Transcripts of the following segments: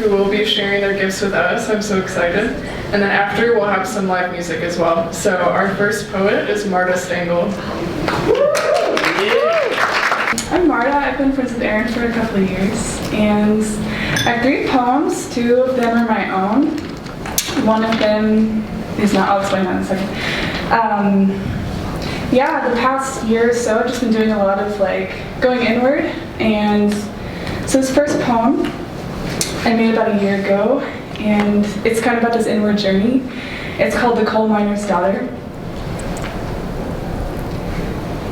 who will be sharing their gifts with us. I'm so excited. And then after, we'll have some live music as well. So our first poet is Marta Stangl. I'm Marta. I've been friends with Aaron for a couple of years. And I have 3 poems. 2 of them are my own. One of them is not. I'll explain that in a second. Yeah, the past year or so, I've just been doing a lot of going inward. And so this first poem I made about a year ago, and it's kind of about this inward journey. It's called The Coal Miner's Daughter.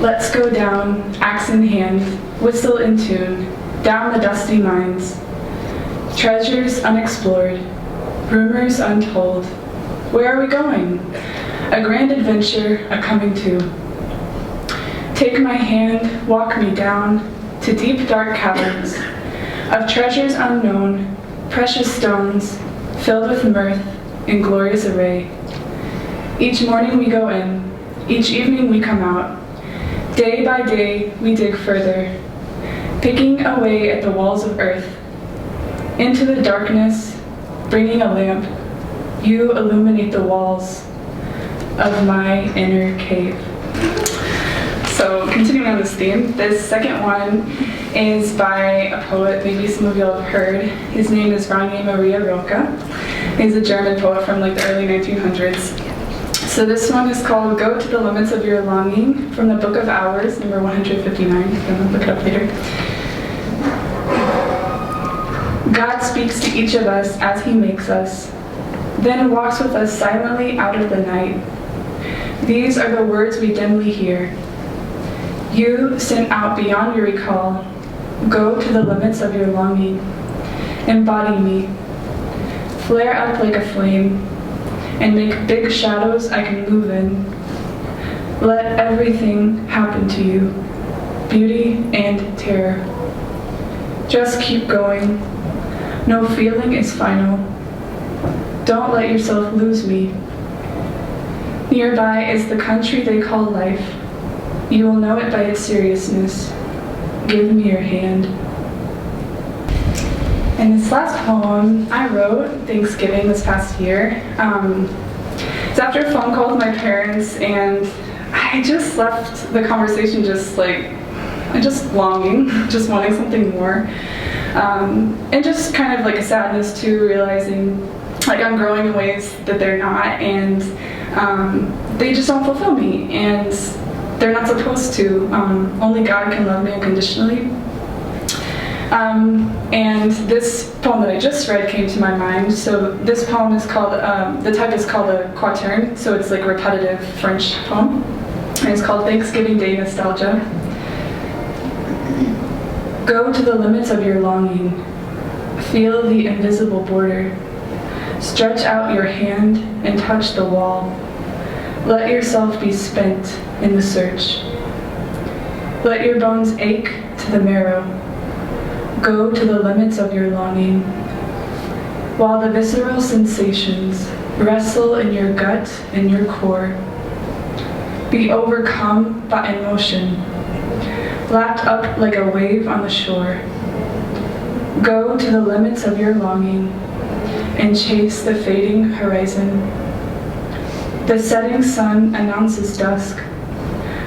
Let's go down, axe in hand, whistle in tune, down the dusty mines. Treasures unexplored, rumors untold. Where are we going? A grand adventure, a coming to. Take my hand, walk me down to deep dark caverns of treasures unknown, precious stones filled with mirth in glorious array. Each morning we go in, each evening we come out. Day by day we dig further, picking away at the walls of earth. Into the darkness, bringing a lamp, you illuminate the walls of my inner cave. So continuing on this theme, this second one is by a poet maybe some of you have heard. His name is Veronica Marrinan. He's a German poet from the early 1900s. So this one is called Go to the Limits of Your Longing, from the Book of Hours, number 159. You can look it up later. God speaks to each of us as he makes us, then walks with us silently out of the night. These are the words we dimly hear. You sent out beyond your recall. Go to the limits of your longing. Embody me. Flare up like a flame and make big shadows I can move in. Let everything happen to you, beauty and terror. Just keep going. No feeling is final. Don't let yourself lose me. Nearby is the country they call life. You will know it by its seriousness. Give me your hand. And this last poem I wrote Thanksgiving this past year. It's after a phone call with my parents, and I just left the conversation just longing, just wanting something more. And just kind of a sadness too, realizing I'm growing in ways that they're not, and they just don't fulfill me, and they're not supposed to. Only God can love me unconditionally. And this poem that I just read came to my mind. So this poem is called, the type is called a quatrain, so it's a repetitive French poem. And it's called Thanksgiving Day Nostalgia. Go to the limits of your longing. Feel the invisible border. Stretch out your hand and touch the wall. Let yourself be spent in the search. Let your bones ache to the marrow. Go to the limits of your longing. While the visceral sensations wrestle in your gut and your core, be overcome by emotion, lapped up like a wave on the shore. Go to the limits of your longing and chase the fading horizon. The setting sun announces dusk,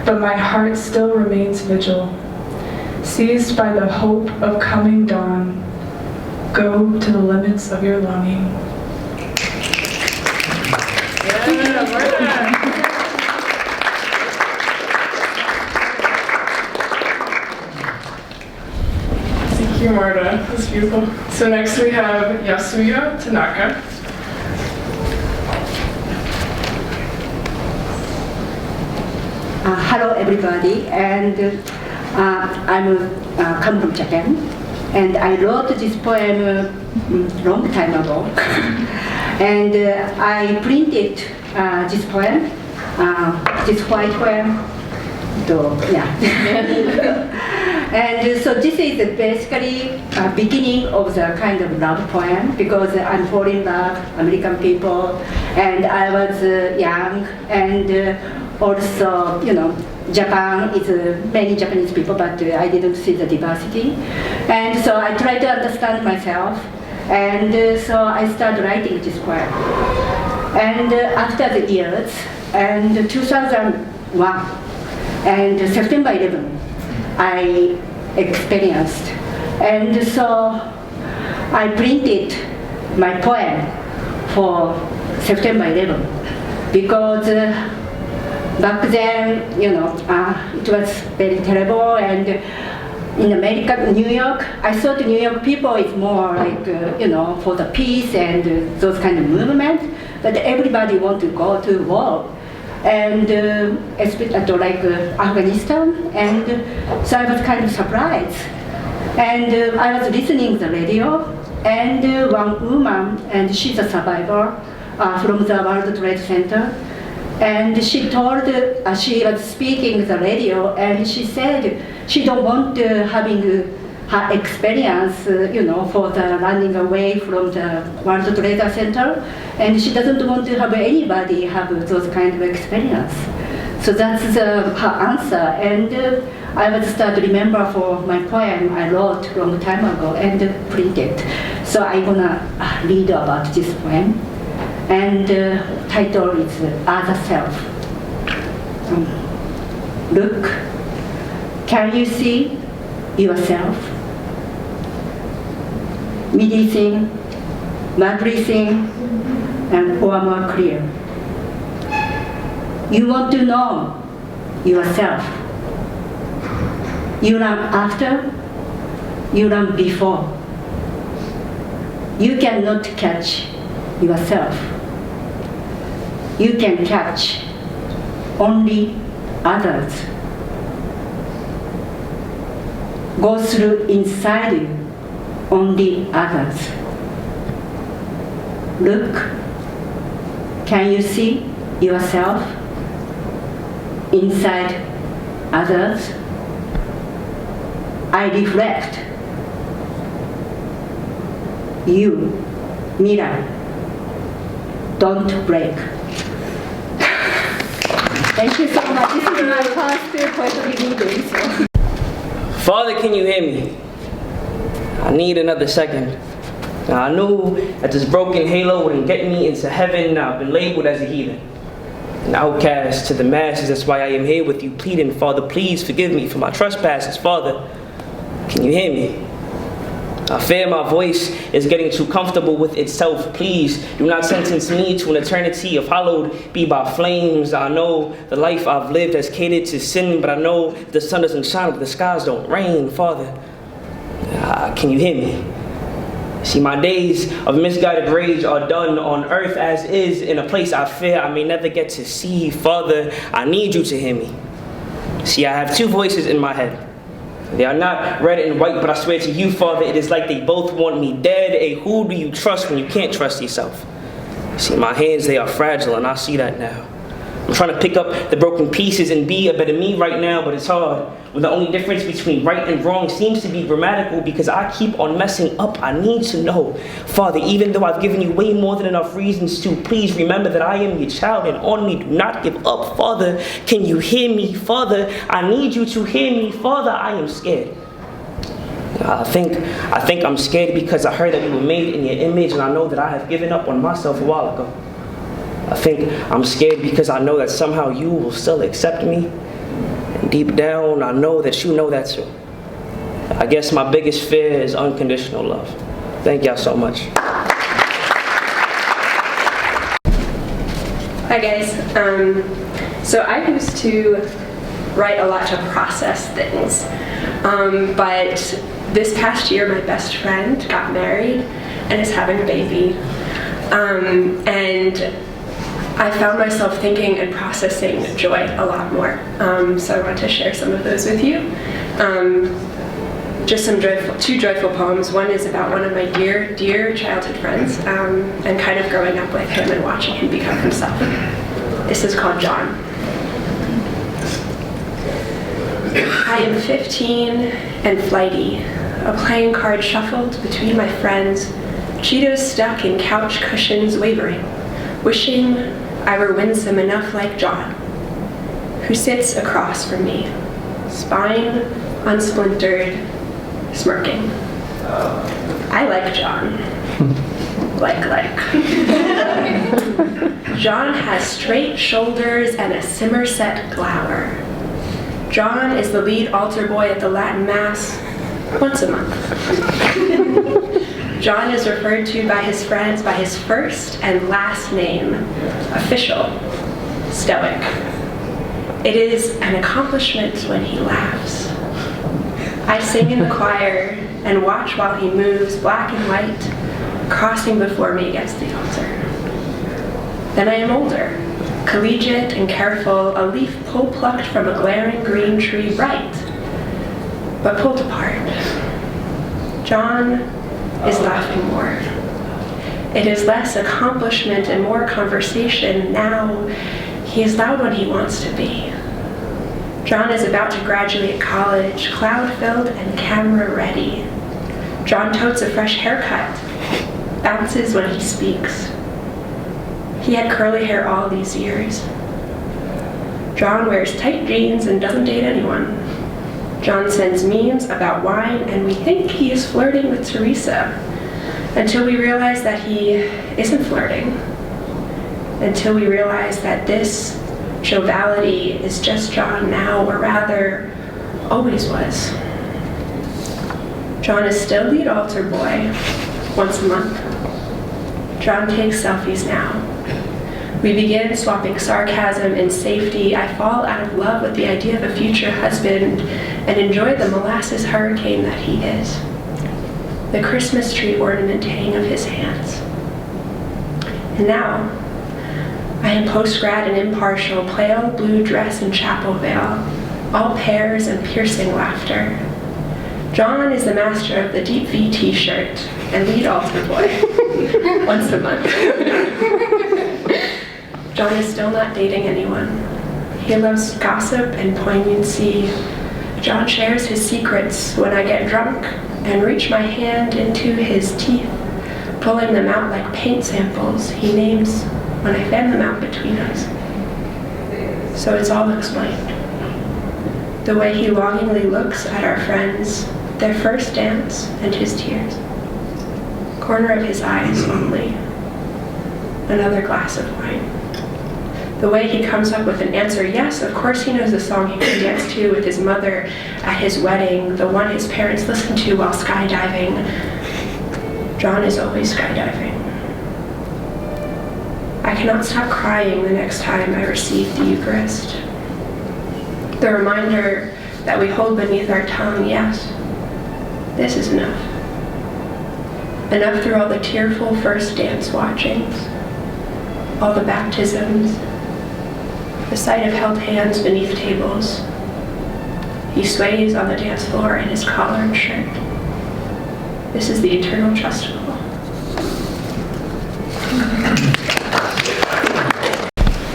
but my heart still remains vigil, seized by the hope of coming dawn. Go to the limits of your longing. Thank you, Marta. That's beautiful. So next we have Yasuyo Tanaka. Hello everybody, and I'm come from Japan, and I wrote this poem long time ago, and I printed this poem, this white poem, so yeah. And so this is basically beginning of the kind of love poem, because I'm falling in love, American people, and I was young, and also, Japan is many Japanese people, but I didn't see the diversity. And so I tried to understand myself. And so I started writing this poem. And after the years, and 2001, and September 11, I experienced. And so I printed my poem for September 11 because back then, it was very terrible. And in America, New York, I thought New York people is more like, for the peace and those kind of movements, but everybody want to go to war. And especially like Afghanistan, and so I was kind of surprised. And I was listening to the radio, and one woman, and she's a survivor from the World Trade Center, and she told, she was speaking the radio, and she said she don't want having her experience, for the running away from the World Trade Center, and she doesn't want to have anybody have those kind of experience. So that's her answer, and I was start to remember for my poem I wrote a long time ago and printed. So I'm gonna read about this poem, and title is Other Self. Look, can you see yourself? Missing, not breathing, and or more clear. You want to know yourself. You run after, you run before. You cannot catch yourself. You can catch only others. Go through inside you only others. Look, can you see yourself inside others? I reflect. You, mirror, don't break. Thank you so much. This is my first poetry reading. So. Father, can you hear me? I need another second. Now, I knew that this broken halo wouldn't get me into heaven. Now I've been labeled as a heathen, an outcast to the masses. That's why I am here with you pleading, Father, please forgive me for my trespasses. Father, can you hear me? I fear my voice is getting too comfortable with itself. Please do not sentence me to an eternity of hallowed be by flames. I know the life I've lived has catered to sin, but I know the sun doesn't shine, but the skies don't rain. Father, can you hear me? See, my days of misguided rage are done on earth as is, in a place I fear I may never get to see. Father, I need you to hear me. See, I have two voices in my head. They are not red and white, but I swear to you, Father, it is like they both want me dead. Hey, who do you trust when you can't trust yourself? See, my hands, they are fragile, and I see that now. I'm trying to pick up the broken pieces and be a better me right now, but it's hard. When the only difference between right and wrong seems to be grammatical because I keep on messing up. I need to know, Father, even though I've given you way more than enough reasons to, please remember that I am your child and on me, do not give up. Father, can you hear me? Father, I need you to hear me. Father, I am scared. I think I'm scared because I heard that we were made in your image, and I know that I have given up on myself a while ago. I think I'm scared because I know that somehow you will still accept me. And deep down, I know that you know that too. I guess my biggest fear is unconditional love. Thank y'all so much. Hi guys. So I used to write a lot to process things. But this past year, my best friend got married and is having a baby. And I found myself thinking and processing joy a lot more. So I want to share some of those with you. Just two joyful poems. One is about one of my dear childhood friends, and kind of growing up with him and watching him become himself. This is called John. I am 15 and flighty, a playing card shuffled between my friends, Cheetos stuck in couch cushions wavering, wishing I were winsome enough like John, who sits across from me, spine unsplintered, smirking. I like John. Like. John has straight shoulders and a Somerset glower. John is the lead altar boy at the Latin Mass once a month. John is referred to by his friends by his first and last name, official, stoic. It is an accomplishment when he laughs. I sing in the choir and watch while he moves, black and white, crossing before me against the altar. Then I am older, collegiate and careful, a leaf pull-plucked from a glaring green tree, bright, but pulled apart. John is laughing more. It is less accomplishment and more conversation. Now, he is loud when he wants to be. John is about to graduate college, cloud-filled and camera-ready. John totes a fresh haircut, bounces when he speaks. He had curly hair all these years. John wears tight jeans and doesn't date anyone. John sends memes about wine, and we think he is flirting with Teresa, until we realize that he isn't flirting. Until we realize that this joviality is just John now, or rather, always was. John is still lead altar boy, once a month. John takes selfies now. We begin swapping sarcasm and safety. I fall out of love with the idea of a future husband and enjoy the molasses hurricane that he is. The Christmas tree ornamenting of his hands. And now, I am post-grad and impartial, pale blue dress and chapel veil, all pears and piercing laughter. John is the master of the deep V t-shirt and lead altar boy, once a month. John is still not dating anyone. He loves gossip and poignancy. John shares his secrets when I get drunk and reach my hand into his teeth, pulling them out like paint samples he names when I fan them out between us. So it's all explained. The way he longingly looks at our friends, their first dance, and his tears. Corner of his eyes only. Another glass of wine. The way he comes up with an answer, yes, of course he knows the song he can dance to with his mother at his wedding, the one his parents listened to while skydiving. John is always skydiving. I cannot stop crying the next time I receive the Eucharist. The reminder that we hold beneath our tongue, yes, this is enough. Enough through all the tearful first dance watchings, all the baptisms, the sight of held hands beneath tables. He sways on the dance floor in his collared shirt. This is the eternal trustful.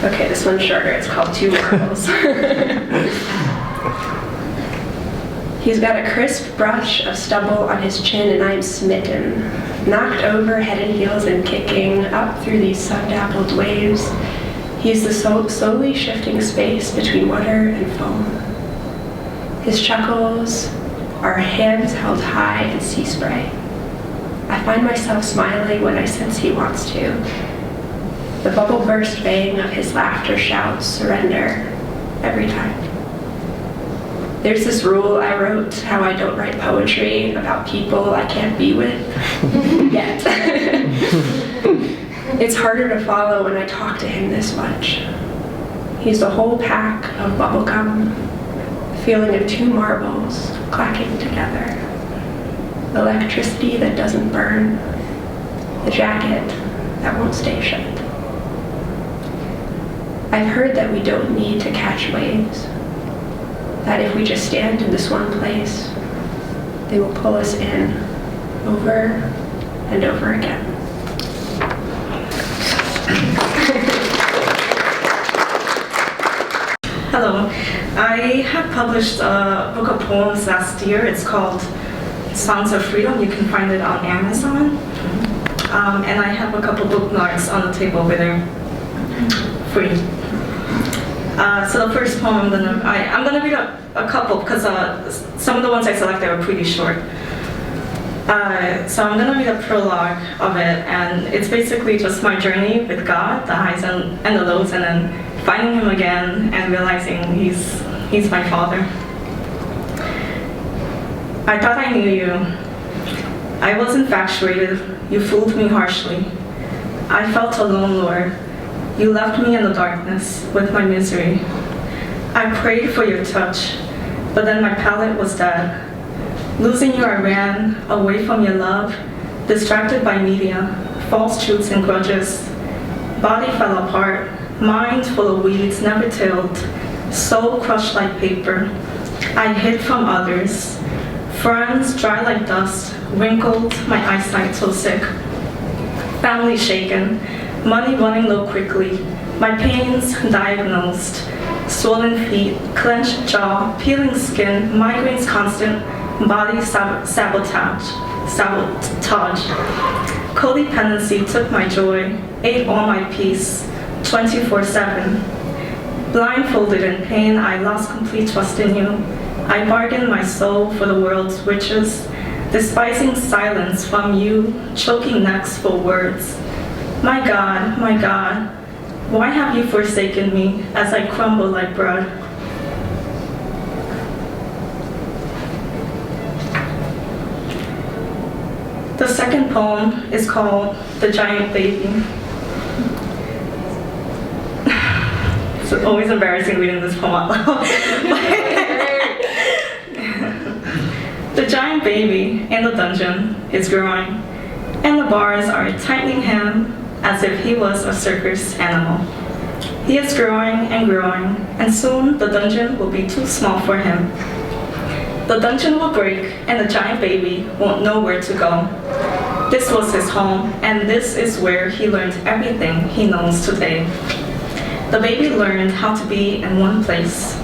Okay, this one's shorter. It's called Two Marbles. He's got a crisp brush of stubble on his chin, and I am smitten, knocked over head and heels and kicking up through these sun-dappled waves. He's the slowly shifting space between water and foam. His chuckles are hands held high in sea spray. I find myself smiling when I sense he wants to. The bubble burst bang of his laughter shouts surrender every time. There's this rule I wrote, how I don't write poetry about people I can't be with yet. It's harder to follow when I talk to him this much. He's a whole pack of bubblegum, feeling of two marbles clacking together. Electricity that doesn't burn, the jacket that won't stay shut. I've heard that we don't need to catch waves, that if we just stand in this one place, they will pull us in over and over again. Hello, I have published a book of poems last year. It's called Songs of Freedom. You can find it on Amazon. And I have a couple bookmarks on the table over there, free. So the first poem I'm gonna read a couple because some of the ones I selected are pretty short. So I'm gonna read a prologue of it, and it's basically just my journey with God, the highs and the lows, and then finding Him again and realizing He's my Father. I thought I knew you. I was infatuated. You fooled me harshly. I felt alone, Lord. You left me in the darkness with my misery. I prayed for your touch, but then my palate was dead. Losing you, I ran away from your love, distracted by media, false truths and grudges. Body fell apart, mind full of weeds, never tilled, soul crushed like paper. I hid from others. Friends dry like dust, wrinkled, my eyesight so sick. Family shaken, money running low quickly, my pains diagnosed. Swollen feet, clenched jaw, peeling skin, migraines constant, body sabotage. Codependency took my joy, ate all my peace, 24/7. Blindfolded in pain, I lost complete trust in you. I bargained my soul for the world's riches, despising silence from you, choking necks for words. My God, why have you forsaken me as I crumble like bread? The second poem is called The Giant Baby. It's always embarrassing reading this poem out loud. The giant baby in the dungeon is growing, and the bars are tightening him as if he was a circus animal. He is growing, and soon the dungeon will be too small for him. The dungeon will break, and the giant baby won't know where to go. This was his home, and this is where he learned everything he knows today. The baby learned how to be in one place.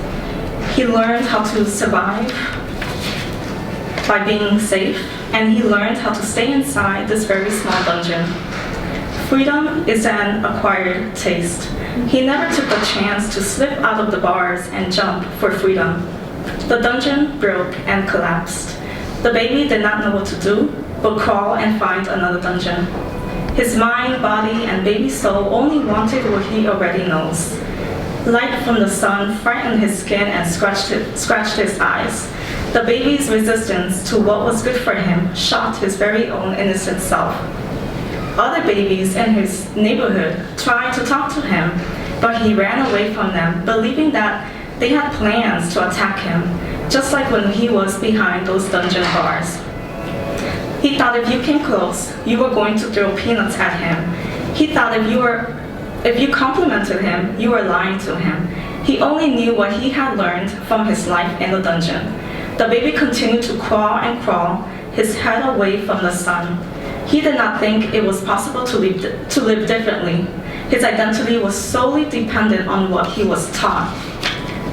He learned how to survive by being safe, and he learned how to stay inside this very small dungeon. Freedom is an acquired taste. He never took the chance to slip out of the bars and jump for freedom. The dungeon broke and collapsed. The baby did not know what to do, but crawl and find another dungeon. His mind, body, and baby soul only wanted what he already knows. Light from the sun frightened his skin and scratched his eyes. The baby's resistance to what was good for him shocked his very own innocent self. Other babies in his neighborhood tried to talk to him, but he ran away from them, believing that they had plans to attack him, just like when he was behind those dungeon bars. He thought if you came close, you were going to throw peanuts at him. He thought if you complimented him, you were lying to him. He only knew what he had learned from his life in the dungeon. The baby continued to crawl, his head away from the sun. He did not think it was possible to live differently. His identity was solely dependent on what he was taught.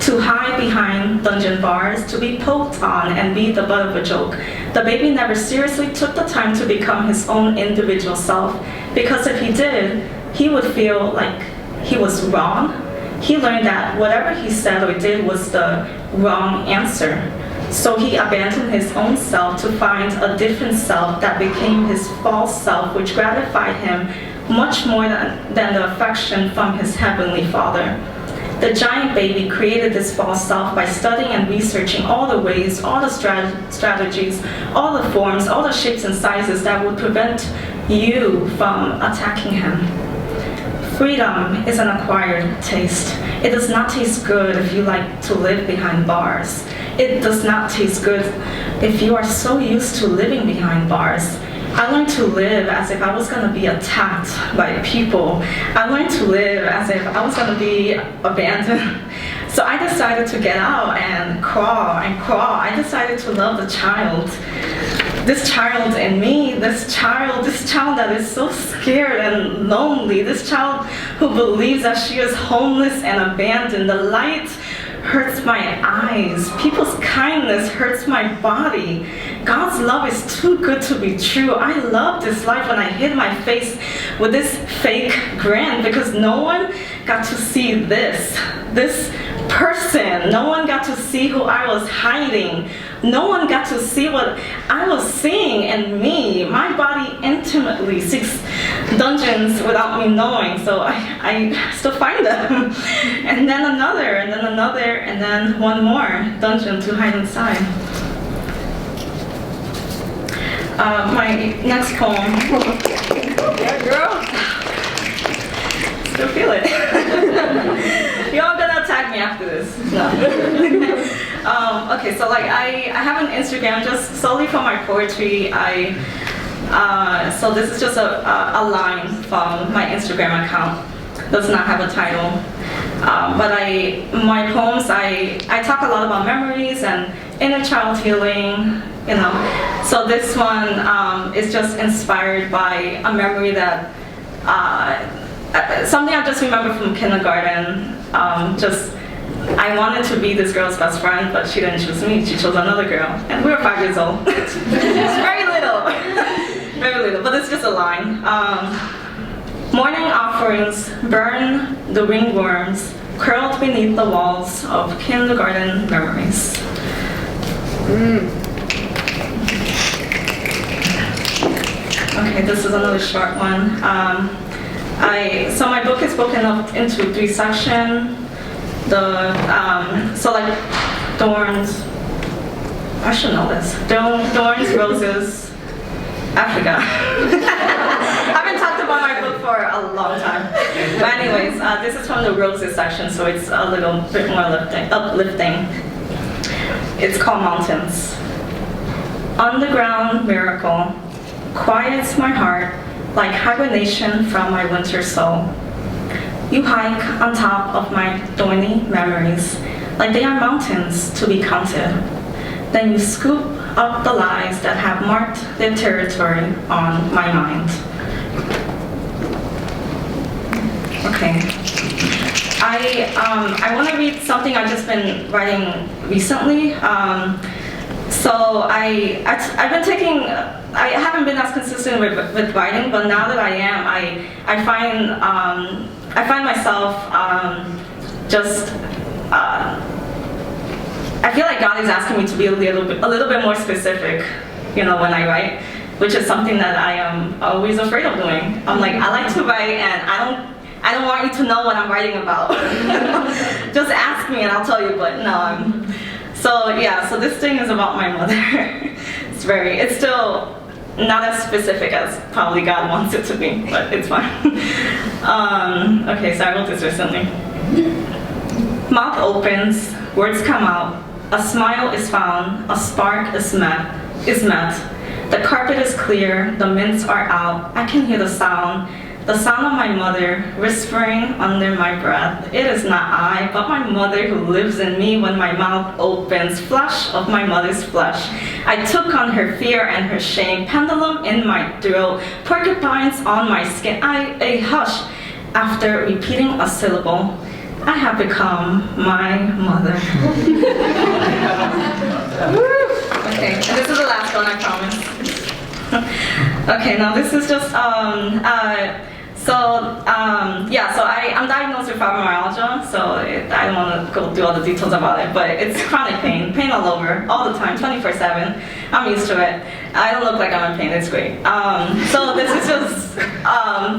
To hide behind dungeon bars, to be poked on and be the butt of a joke. The baby never seriously took the time to become his own individual self, because if he did, he would feel like he was wrong. He learned that whatever he said or did was the wrong answer. So he abandoned his own self to find a different self that became his false self, which gratified him much more than the affection from his heavenly Father. The giant baby created this false self by studying and researching all the ways, all the strategies, all the forms, all the shapes and sizes that would prevent you from attacking him. Freedom is an acquired taste. It does not taste good if you like to live behind bars. It does not taste good if you are so used to living behind bars. I learned to live as if I was going to be attacked by people. I learned to live as if I was going to be abandoned. So I decided to get out and crawl. I decided to love the child. This child in me, this child that is so scared and lonely, this child who believes that she is homeless and abandoned. The light hurts my eyes. People's kindness hurts my body. God's love is too good to be true. I love this life when I hid my face with this fake grin, because no one got to see this person. No one got to see who I was hiding no one got to see what I was seeing in me. My body intimately seeks dungeons without me knowing, so I still find them. And then another, and then another, and then one more dungeon to hide inside. My next poem. Yeah, girl. Still feel it. Y'all gonna attack me after this. No. Okay, so like I have an Instagram just solely for my poetry. So this is just a line from my Instagram account. Does not have a title. But my poems, I talk a lot about memories and inner child healing, you know. So this one is just inspired by a memory that, something I just remember from kindergarten. I wanted to be this girl's best friend, but she didn't choose me, she chose another girl. And we were 5 years old. It's very little, very little, but it's just a line. Morning offerings burn the ringworms curled beneath the walls of kindergarten memories. Okay, this is another short one. So my book is broken up into 3 sections. So like thorns, I should know this. Thorns, roses, Africa. I haven't talked about my book for a long time. But anyways, this is from the roses section, so it's a little bit more uplifting. It's called Mountains. Underground miracle quiets my heart like hibernation from my winter soul. You hike on top of my thorny memories like they are mountains to be counted. Then you scoop up the lies that have marked their territory on my mind. I want to read something I've just been writing recently. So I've been taking. I haven't been as consistent with writing, but now that I am, I find myself I feel like God is asking me to be a little bit more specific, you know, when I write, which is something that I am always afraid of doing. I'm like, I like to write, and I don't want you to know what I'm writing about. Just ask me and I'll tell you, but no. So this thing is about my mother. It's still not as specific as probably God wants it to be, but it's fine. Okay, so I wrote this recently. Mouth opens, words come out, a smile is found, a spark is met. The carpet is clear, the mints are out, I can hear the sound of my mother whispering under my breath. It is not I, but my mother who lives in me when my mouth opens, flesh of my mother's flesh. I took on her fear and her shame, pendulum in my throat, porcupines on my skin. I hush after repeating a syllable. I have become my mother. Okay, and this is the last one, I promise. Okay, now this is just, I'm diagnosed with fibromyalgia, so I don't want to go through all the details about it, but it's chronic pain all over, all the time, 24/7. I'm used to it. I don't look like I'm in pain, it's great. So this is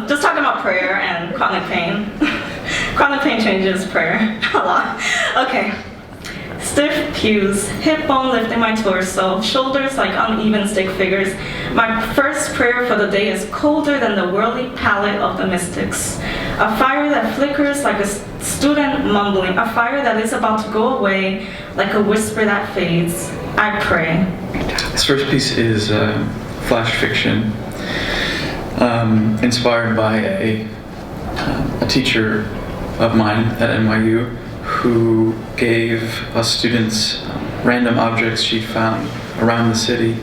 just talking about prayer and chronic pain. Chronic pain changes prayer a lot. Okay. Stiff pews, hip bone lifting my torso, shoulders like uneven stick figures. My first prayer for the day is colder than the whirly palette of the mystics. A fire that flickers like a student mumbling, a fire that is about to go away like a whisper that fades. I pray. This first piece is flash fiction, inspired by a teacher of mine at NYU who gave us students random objects she found around the city,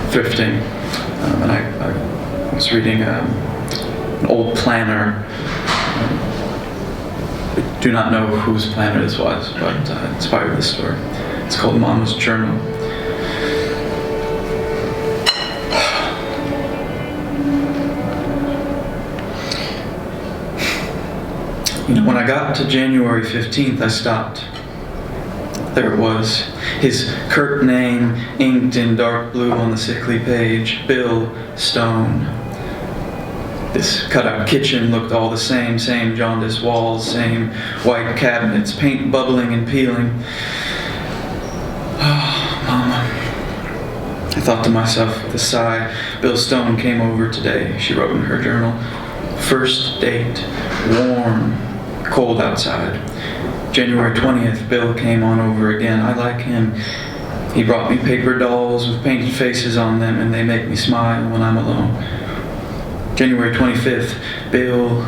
thrifting. And I was reading an old planner. I do not know whose planner this was, but inspired this story. It's called Mama's Journal. You know, when I got to January 15th, I stopped. There it was, his curt name inked in dark blue on the sickly page, Bill Stone. This cutout kitchen looked all the same jaundiced walls, same white cabinets, paint bubbling and peeling. Oh, Mama. I thought to myself with a sigh, Bill Stone came over today, she wrote in her journal. First date, warm, cold outside. January 20th, Bill came on over again. I like him. He brought me paper dolls with painted faces on them, and they make me smile when I'm alone. January 25th, Bill,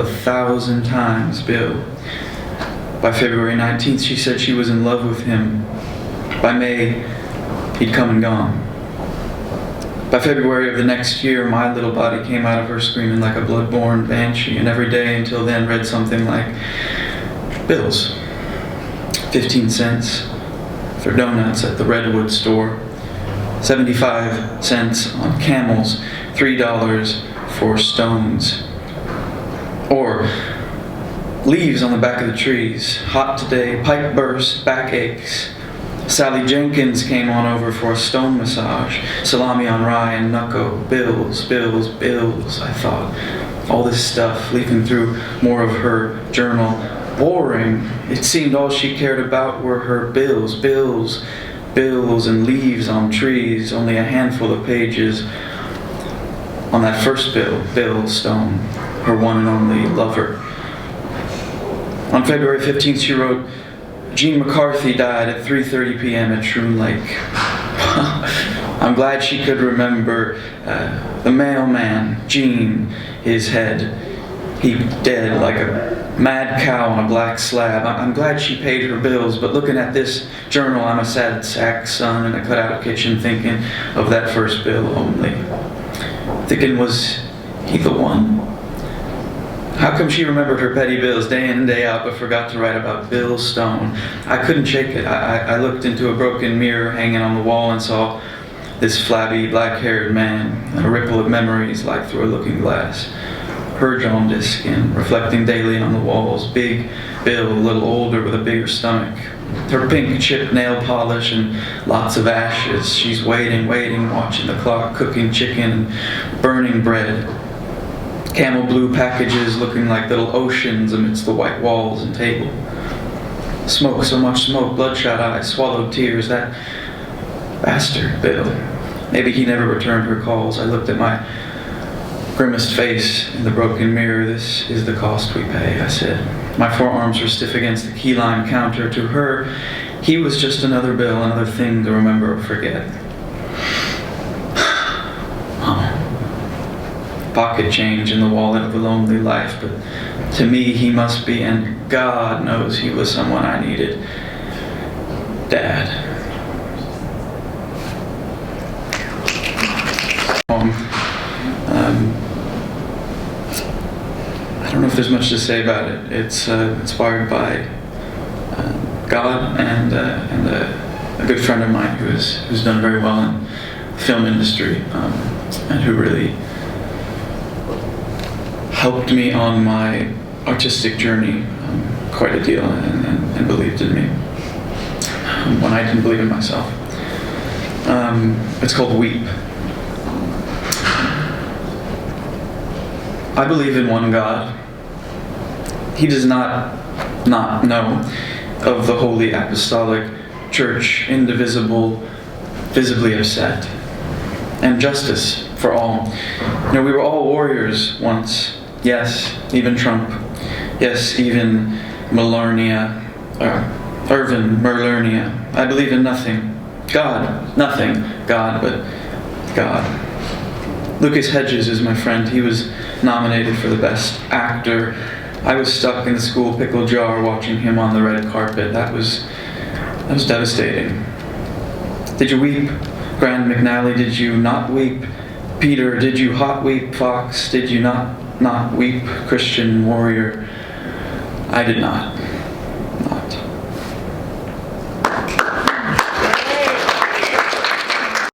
1,000 times Bill. By February 19th, she said she was in love with him. By May, he'd come and gone. By February of the next year, my little body came out of her screaming like a blood-born banshee, and every day until then read something like, bills, 15 cents for donuts at the Redwood store, 75 cents on Camels, $3 for stones. Or leaves on the back of the trees, hot today, pipe burst, back aches. Sally Jenkins came on over for a stone massage, salami on rye and knuckle, bills, I thought. All this stuff, leafing through more of her journal. Boring. It seemed all she cared about were her bills and leaves on trees, only a handful of pages on that first bill, Bill Stone, her one and only lover. On February 15th, she wrote, Gene McCarthy died at 3:30 p.m. at Shroom Lake. I'm glad she could remember the mailman, Gene, his head. He dead like a mad cow on a black slab. I'm glad she paid her bills, but looking at this journal, I'm a sad sack son in a cutout kitchen thinking of that first bill only. Thinking, was he the one? How come she remembered her petty bills day in and day out but forgot to write about Bill Stone? I couldn't shake it. I looked into a broken mirror hanging on the wall and saw this flabby, black-haired man, and a ripple of memories like through a looking glass. Her jaundiced skin, reflecting daily on the walls, big Bill, a little older with a bigger stomach. Her pink chipped nail polish and lots of ashes. She's waiting, watching the clock, cooking chicken and burning bread. Camel blue packages looking like little oceans amidst the white walls and table. Smoke, so much smoke, bloodshot eyes, swallowed tears. That bastard, Bill. Maybe he never returned her calls. I looked at my grimaced face in the broken mirror. This is the cost we pay, I said. My forearms were stiff against the key lime counter. To her, he was just another bill, another thing to remember or forget. Pocket change in the wallet of a lonely life, but to me he must be, and God knows he was someone I needed. Dad. I don't know if there's much to say about it. It's inspired by God and a good friend of mine who's done very well in the film industry and who really helped me on my artistic journey quite a deal and believed in me when I didn't believe in myself. It's called Weep. I believe in one God. He does not know of the Holy Apostolic Church, indivisible, visibly upset, and justice for all. You know, we were all warriors once. Yes, even Trump. Yes, even Irvin Merlernia. I believe in nothing. God. Nothing. God, but God. Lucas Hedges is my friend. He was nominated for the Best Actor. I was stuck in the school pickle jar watching him on the red carpet. That was devastating. Did you weep? Grand McNally, did you not weep? Peter, did you hot weep? Fox, did you not weep? Christian warrior, I did not.